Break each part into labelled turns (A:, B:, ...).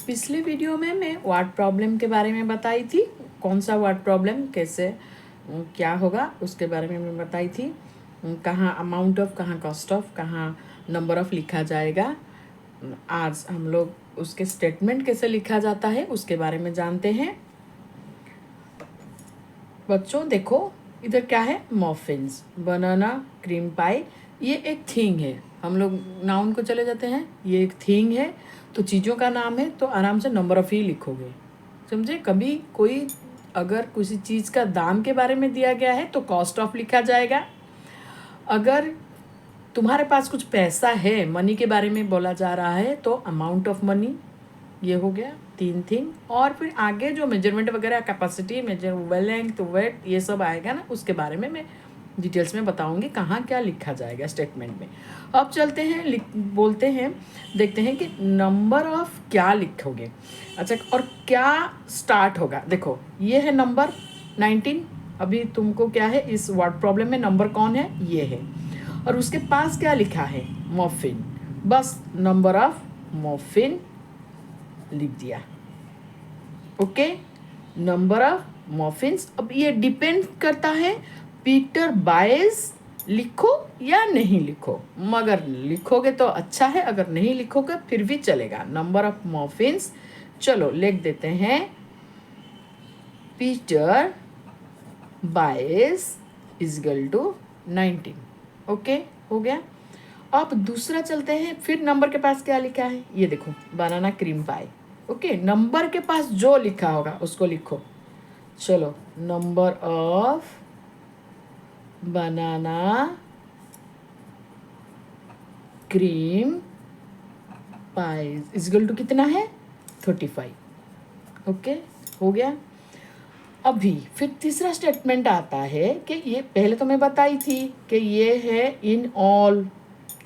A: पिछले वीडियो में मैं वर्ड प्रॉब्लम के बारे में बताई थी, कौन सा वर्ड प्रॉब्लम कैसे क्या होगा उसके बारे में मैं बताई थी। कहाँ अमाउंट ऑफ, कहाँ कॉस्ट ऑफ, कहाँ नंबर ऑफ लिखा जाएगा। आज हम लोग उसके स्टेटमेंट कैसे लिखा जाता है उसके बारे में जानते हैं। बच्चों देखो इधर क्या है, मॉफिन्स, बनाना, क्रीम पाई। ये एक थिंग है, हम लोग नाउन को चले जाते हैं, ये एक थिंग है तो चीज़ों का नाम है तो आराम से नंबर ऑफ ही लिखोगे, समझे। कभी कोई अगर किसी चीज़ का दाम के बारे में दिया गया है तो कॉस्ट ऑफ लिखा जाएगा। अगर तुम्हारे पास कुछ पैसा है, मनी के बारे में बोला जा रहा है तो अमाउंट ऑफ मनी, ये हो गया 3 थिंग। और फिर आगे जो मेजरमेंट वगैरह, कैपेसिटी, मेजर, लेंथ, वेट, ये सब आएगा ना, उसके बारे में मैं डिटेल्स में बताऊंगी कहाँ क्या लिखा जाएगा स्टेटमेंट में। अब चलते हैं, बोलते हैं, देखते हैं कि नंबर ऑफ क्या लिखोगे। अच्छा, और क्या स्टार्ट होगा। देखो ये है नंबर 19। अभी तुमको क्या है, इस वर्ड प्रॉब्लम में नंबर कौन है, ये है। और उसके पास क्या लिखा है, मॉफिन। बस नंबर ऑफ मॉफिन लिख दिया। Okay, number of muffins. अब ये डिपेंड करता है पीटर बाइज लिखो या नहीं लिखो। मगर लिखोगे तो अच्छा है, अगर नहीं लिखोगे फिर भी चलेगा। नंबर ऑफ मॉफिन्स, चलो लिख देते हैं, peter by is equal to 19। Okay, हो गया। अब दूसरा चलते हैं, फिर नंबर के पास क्या लिखा है, ये देखो, banana cream pie. Okay, number के पास जो लिखा होगा उसको लिखो। चलो, number of banana cream pie is equal to कितना है, 35। ओके, हो गया। अभी फिर तीसरा स्टेटमेंट आता है कि ये पहले तो मैं बताई थी कि ये है इन ऑल,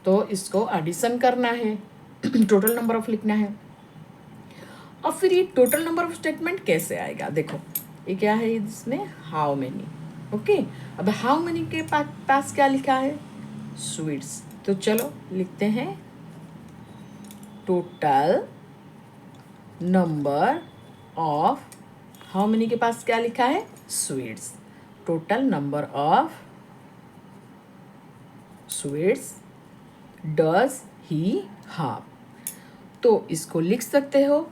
A: तो इसको एडिशन करना है, टोटल नंबर ऑफ लिखना है। और फिर ये टोटल नंबर ऑफ स्टेटमेंट कैसे आएगा, देखो ये क्या है, इसमें हाउ मेनी। ओके, अब हाउ मेनी के पास क्या लिखा है, स्वीट्स। तो चलो लिखते हैं, total number of, how many के पास क्या लिखा है, sweets. Total number of sweets does he have. तो इसको लिख सकते हो,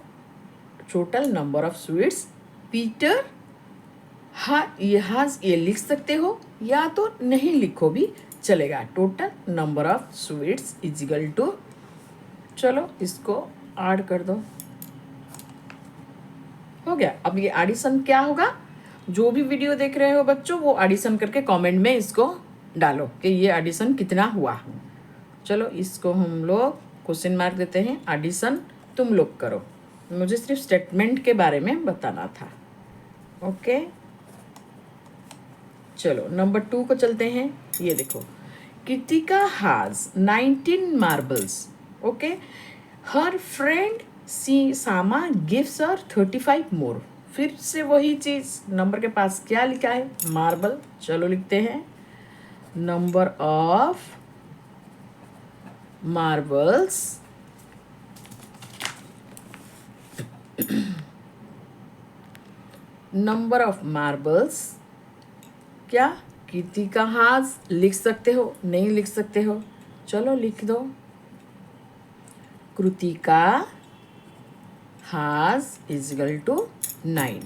A: total number of sweets Peter ये लिख सकते हो, या तो नहीं लिखो भी चलेगा। Total number of sweets is equal to, चलो इसको ऐड कर दो, हो गया। अब ये एडिशन क्या होगा, जो भी वीडियो देख रहे हो बच्चों वो एडिशन करके कमेंट में इसको डालो कि ये एडिशन कितना हुआ। चलो इसको हम लोग क्वेश्चन मार्क देते हैं, एडिशन तुम लोग करो, मुझे सिर्फ स्टेटमेंट के बारे में बताना था। ओके, चलो नंबर 2 को चलते हैं। ये देखो, Kritika has 19 marbles. Okay, her friend Sama gives हर 35 मोर। फिर से वही चीज, नंबर के पास क्या लिखा है, मार्बल। चलो लिखते हैं, number of marbles number of marbles क्या, कृतिका हाज लिख सकते हो, नहीं लिख सकते हो, चलो लिख दो, कृतिका हाज इजगल टू 9,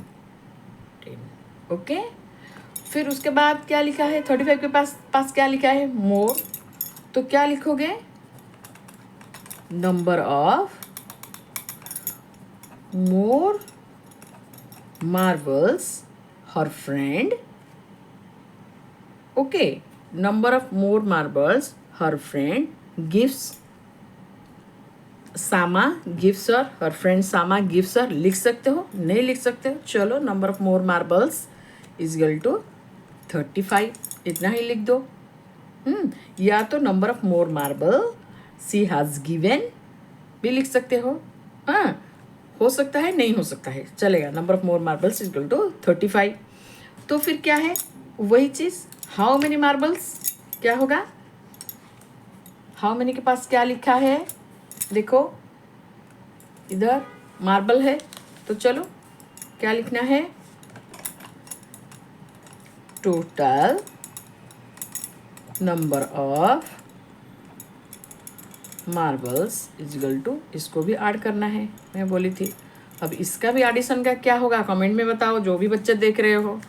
A: 10। ओके, फिर उसके बाद क्या लिखा है, 35 के पास क्या लिखा है, मोर। तो क्या लिखोगे, number of more marbles her friend. Okay, number of more marbles her friend gives Sama gives her friend Sama gives लिख सकते हो, नहीं लिख सकते हो, चलो number of more marbles is equal to 35, इतना ही लिख दो। या तो number of more marble she has given भी लिख सकते हो, हाँ हो सकता है, नहीं हो सकता है, चलेगा। Number of more marbles is equal to 35। तो फिर क्या है, वही चीज, हाउ मेनी मार्बल्स क्या होगा, हाउ मेनी के पास क्या लिखा है, देखो इधर मार्बल है। तो चलो क्या लिखना है, total number of marbles is equal to, इसको भी ऐड करना है, मैं बोली थी। अब इसका भी एडिशन का क्या होगा कमेंट में बताओ, जो भी बच्चे देख रहे हो।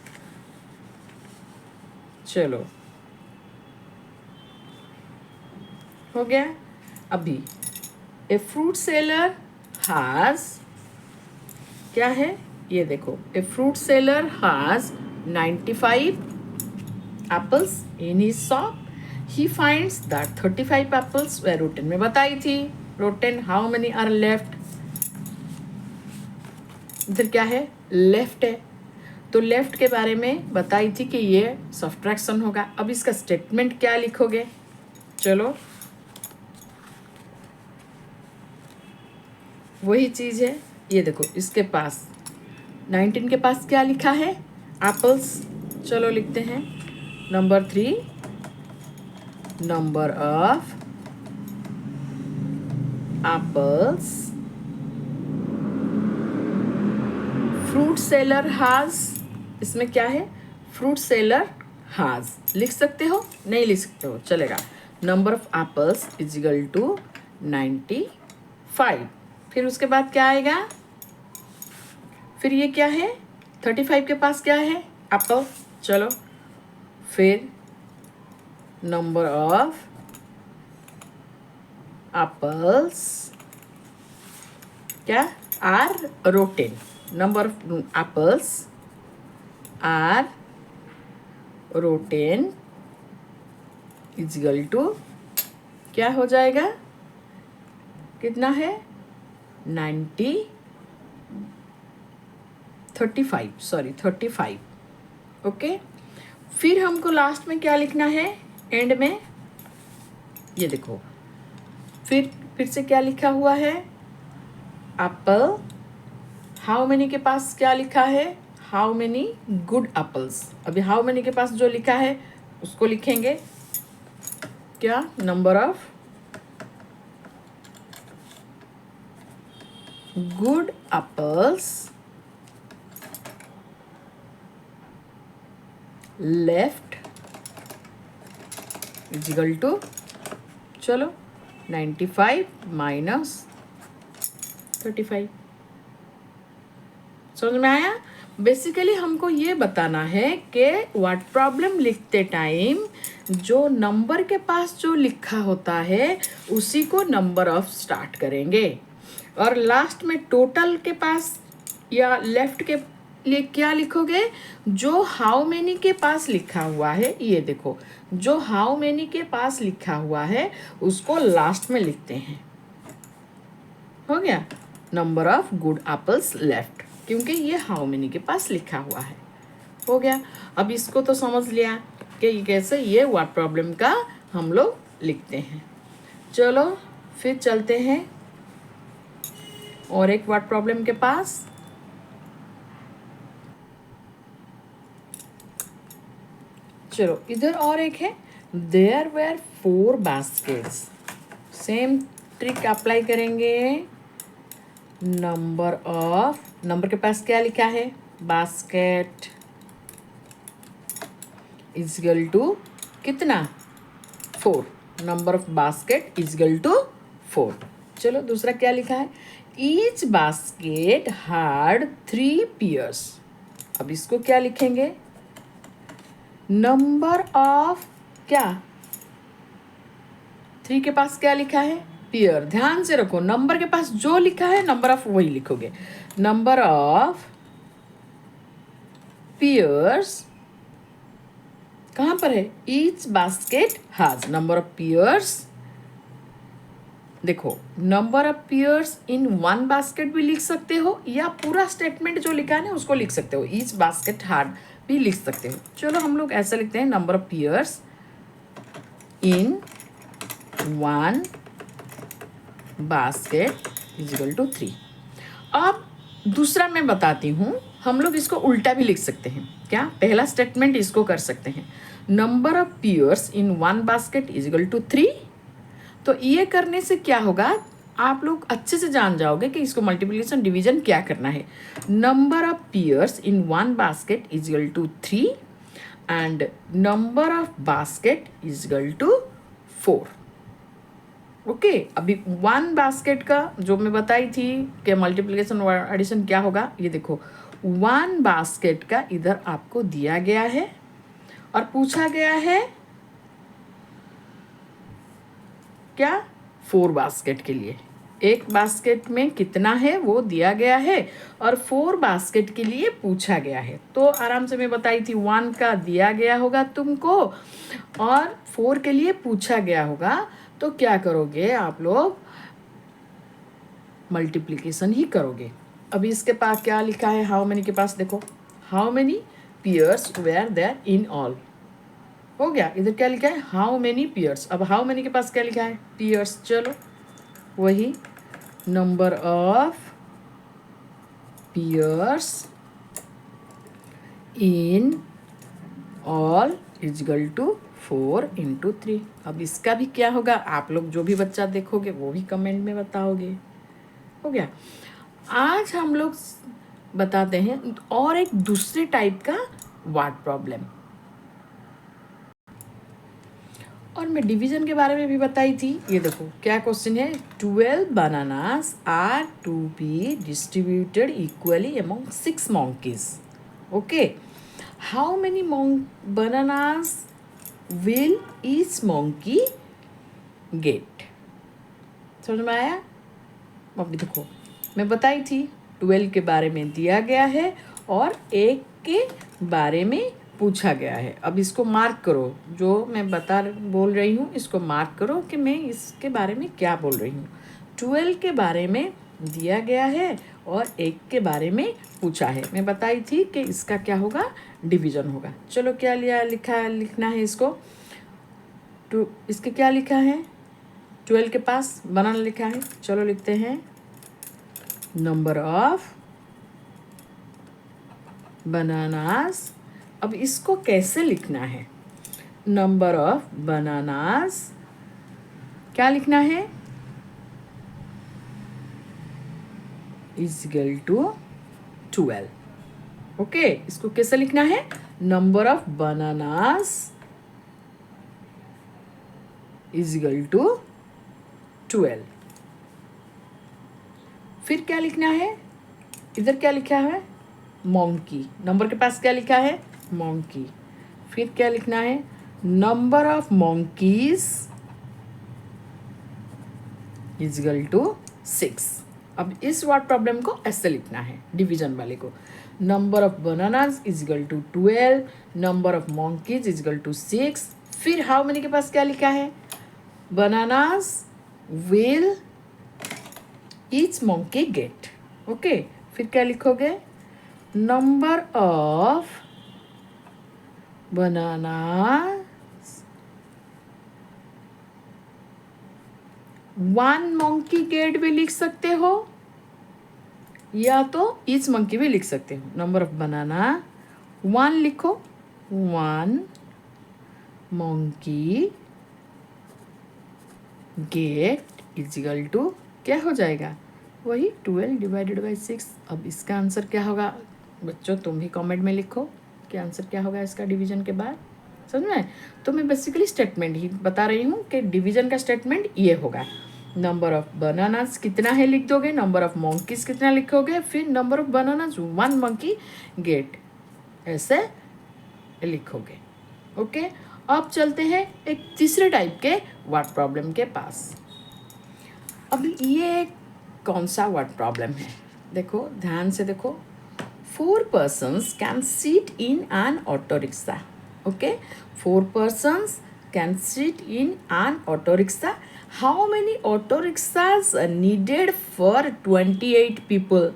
A: चलो हो गया। अभी ए फ्रूट सेलर हैज, क्या है ये देखो, a fruit seller has 95 apples in his shop, he finds that 35 apples were rotten, में बताई थी rotten, how many are left, इधर क्या है लेफ्ट है, तो लेफ्ट के बारे में बताई थी कि ये सब्ट्रैक्शन होगा। अब इसका स्टेटमेंट क्या लिखोगे, चलो वही चीज़ है। ये देखो इसके पास 19 के पास क्या लिखा है, एप्पल्स, चलो लिखते हैं। Number 3, number of apples fruit seller has, इसमें क्या है फ्रूट सेलर हैज, लिख सकते हो नहीं लिख सकते हो चलेगा। Number of apples is equal to 95, फिर उसके बाद क्या आएगा, फिर ये क्या है 35 के पास क्या है एप्पल, चलो फिर नंबर ऑफ एप्पल्स क्या are rotten, number of apples are rotten is equal to क्या हो जाएगा, कितना है 35, ओके। फिर हमको लास्ट में क्या लिखना है एंड में, ये देखो फिर से क्या लिखा हुआ है, एप्पल, हाउ मेनी के पास क्या लिखा है, हाउ मेनी गुड एप्पल्स, अभी हाउ मेनी के पास जो लिखा है उसको लिखेंगे क्या, number of good apples left is equal to, चलो 95 माइनस 35, समझ में आया। बेसिकली हमको ये बताना है कि वर्ड प्रॉब्लम लिखते टाइम जो नंबर के पास जो लिखा होता है उसी को नंबर ऑफ स्टार्ट करेंगे, और लास्ट में टोटल के पास या लेफ्ट के लिए क्या लिखोगे, जो हाउ मेनी के पास लिखा हुआ है, ये देखो जो हाउ मेनी के पास लिखा हुआ है उसको लास्ट में लिखते हैं, हो गया number of good apples left, क्योंकि ये हाउ मेनी के पास लिखा हुआ है, हो गया। अब इसको तो समझ लिया कि कैसे ये वर्ड प्रॉब्लम का हम लोग लिखते हैं। चलो फिर चलते हैं और एक वर्ड प्रॉब्लम के पास। चलो इधर और एक है, there were 4 baskets, same trick apply करेंगे। नंबर ऑफ, नंबर के पास क्या लिखा है बास्केट इजिकल टू कितना 4, number of basket is equal to 4। चलो दूसरा क्या लिखा है, ईच बास्केट हैड 3 पेयर्स, अब इसको क्या लिखेंगे, नंबर ऑफ क्या 3 के पास क्या लिखा है पेयर, ध्यान से रखो नंबर के पास जो लिखा है नंबर ऑफ वही लिखोगे, नंबर ऑफ पेयर्स कहाँ पर है, each basket has, number of pairs, देखो number of pairs in 1 basket भी लिख सकते हो या पूरा स्टेटमेंट जो लिखा है ना उसको लिख सकते हो, ईच बास्केट हैड भी लिख सकते हो। चलो हम लोग ऐसा लिखते हैं, number of pairs in 1 basket is equal to 3। अब दूसरा मैं बताती हूँ, हम लोग इसको उल्टा भी लिख सकते हैं, क्या पहला स्टेटमेंट इसको कर सकते हैं, number of pairs in 1 basket is equal to 3। तो ये करने से क्या होगा, आप लोग अच्छे से जान जाओगे कि इसको मल्टीप्लिकेशन डिवीजन क्या करना है। Number of pears in one basket is equal to 3 and number of basket is equal to 4। Okay, अभी वन बास्केट का जो मैं बताई थी कि मल्टीप्लिकेशन और एडिशन क्या होगा, ये देखो वन बास्केट का इधर आपको दिया गया है और पूछा गया है क्या, 4 बास्केट के लिए। एक बास्केट में कितना है वो दिया गया है और 4 बास्केट के लिए पूछा गया है। तो आराम से मैं बताई थी 1 का दिया गया होगा तुमको और 4 के लिए पूछा गया होगा, तो क्या करोगे आप लोग, मल्टीप्लिकेशन ही करोगे। अभी इसके पास क्या लिखा है, हाउ मेनी के पास देखो, how many pears were there in all, हो गया। इधर क्या लिखा है, हाउ मेनी पियर्स। अब हाउ मेनी के पास क्या लिखा है, पियर्स, चलो वही number of pears in all is equal to 4 into 3। अब इसका भी क्या होगा, आप लोग जो भी बच्चा देखोगे वो भी कमेंट में बताओगे। हो गया। आज हम लोग बताते हैं और एक दूसरे टाइप का वर्ड प्रॉब्लम, और मैं डिवीजन के बारे में भी बताई थी। ये देखो क्या क्वेश्चन है, 12 bananas are to be distributed equally among 6 monkeys. Okay, how many bananas will each monkey get. समझ में आया। अभी देखो मैं बताई थी 12 के बारे में दिया गया है और 1 के बारे में पूछा गया है। अब इसको मार्क करो, जो मैं बोल रही हूँ इसको मार्क करो कि मैं इसके बारे में क्या बोल रही हूँ। 12 के बारे में दिया गया है और 1 के बारे में पूछा है। मैं बताई थी कि इसका क्या होगा, डिवीजन होगा। चलो क्या लिखना है इसको, इसके क्या लिखा है, 12 के पास बनाना लिखा है। चलो लिखते हैं नंबर ऑफ बनानास। अब इसको कैसे लिखना है, नंबर ऑफ बनानास क्या लिखना है, इज इक्वल टू 12। ओके, इसको कैसे लिखना है, number of bananas is equal to 12। फिर क्या लिखना है, इधर क्या लिखा है, मोंकी। नंबर के पास क्या लिखा है, मोंकी। फिर क्या लिखना है, number of monkeys is equal to 6। अब इस वर्ड प्रॉब्लम को ऐसे लिखना है, डिवीजन वाले को, number of bananas is equal to 12, number of monkeys is equal to 6। फिर हाउ मेनी के पास क्या लिखा है, bananas will each monkey get. Okay, फिर क्या लिखोगे, number of bananas 1 monkey get भी लिख सकते हो या तो ईच monkey भी लिख सकते हो। नंबर ऑफ बनाना 1 लिखो, 1 monkey get is equal to क्या हो जाएगा, वही 12 डिवाइडेड बाई 6। अब इसका आंसर क्या होगा बच्चों, तुम भी कमेंट में लिखो कि आंसर क्या होगा इसका डिवीजन के बाद। समझ में, तो मैं बेसिकली स्टेटमेंट ही बता रही हूँ कि डिवीजन का स्टेटमेंट ये होगा, नंबर ऑफ बनानास कितना है लिख दोगे, नंबर ऑफ monkeys कितना लिखोगे, फिर number of bananas 1 monkey get, ऐसे लिखोगे। ओके, अब चलते हैं एक तीसरे टाइप के वर्ड प्रॉब्लम के पास। अब ये कौन सा वर्ड प्रॉब्लम है, देखो ध्यान से देखो, 4 persons can sit in an auto rickshaw. Okay, 4 persons can sit in an auto rickshaw. How many auto rickshaws are needed for 28 people?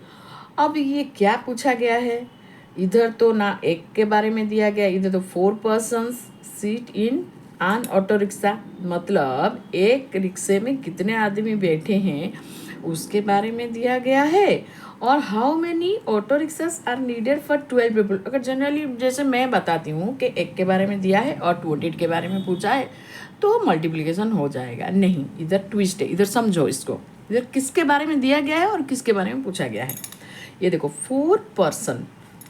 A: अब ये क्या पूछा गया है, इधर तो ना 1 के बारे में दिया गया, इधर तो 4 persons sit in an auto rickshaw, मतलब एक रिक्शे में कितने आदमी बैठे हैं उसके बारे में दिया गया है। और how many auto rickshaws are needed for 12 people. अगर जनरली जैसे मैं बताती हूँ कि 1 के बारे में दिया है और 28 के बारे में पूछा है तो मल्टीप्लिकेशन हो जाएगा, नहीं, इधर ट्विस्ट है, इधर समझो इसको। इधर किसके बारे में दिया गया है और किसके बारे में पूछा गया है। ये देखो 4 पर्सन,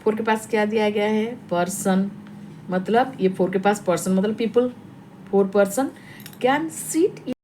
A: 4 के पास क्या दिया गया है, पर्सन, मतलब ये 4 के पास पर्सन मतलब पीपल, 4 पर्सन कैन सीट